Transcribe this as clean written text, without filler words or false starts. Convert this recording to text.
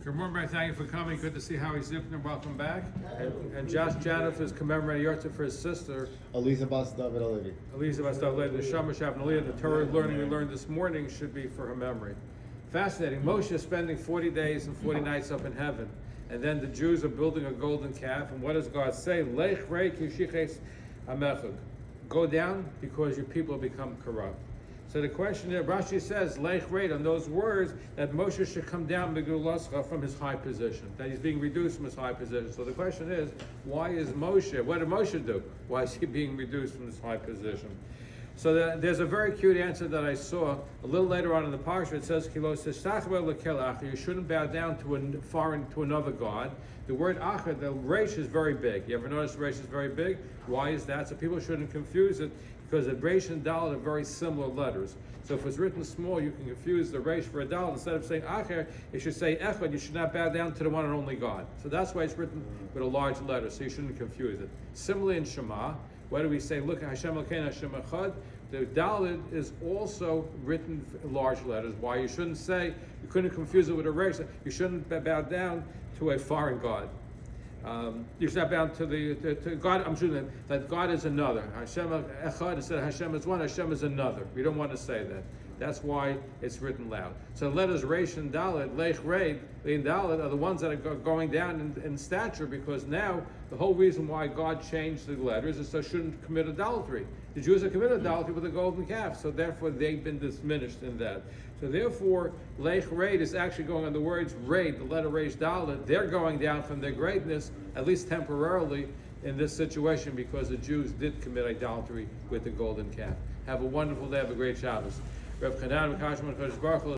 Good morning, Brad. Thank you for coming. Good to see Howie Zipner. Welcome back. And Josh Janoff is commemorating Yortzah for his sister, Elizabeth David Alevi. Elizabeth Stavled. The Shama Shavnaliyah, the Torah learning we learned this morning should be for her memory. Fascinating. Moshe is spending 40 days and 40 nights up in heaven. And then the Jews are building a golden calf. And what does God say? Lech rei kishiches amechug. Go down because your people have become corrupt. So the question is, Rashi says, Lech rei, on those words, that Moshe should come down from his high position, that he's being reduced from his high position. So the question is, why is Moshe, what did Moshe do? Why is he being reduced from this high position? So there's a very cute answer that I saw a little later on in the parsha. It says, you shouldn't bow down to another god. The word achad, the resh is very big. You ever notice the resh is very big? Why is that? So people shouldn't confuse it, because the resh and dalet are very similar letters. So if it's written small, you can confuse the resh for a dalet. Instead of saying acher, it should say echad. You should not bow down to the one and only God. So that's why it's written with a large letter, so you shouldn't confuse it. Similarly in Shema, why do we say, look, Hashem Elokeinu Hashem Echad? The dalet is also written in large letters. Why? You shouldn't say, you couldn't confuse it with a resh. You shouldn't bow down to a foreign god. You should not bow down to God. I'm sure that God is another. Hashem Echad, instead of Hashem is one, Hashem is another. We don't want to say that. That's why it's written loud. So letters resh and dalet, lech rei, and dalet are the ones that are going down in stature, because now the whole reason why God changed the letters is so shouldn't commit idolatry. The Jews have committed idolatry with the golden calf, so therefore they've been diminished in that. So therefore, lech rei is actually going on the words rei, the letter resh dalet. They're going down from their greatness, at least temporarily, in this situation, because the Jews did commit idolatry with the golden calf. Have a wonderful day. Have a great Shabbos. Rav Chanan, Mekashman, Kodesh Baruch Hu.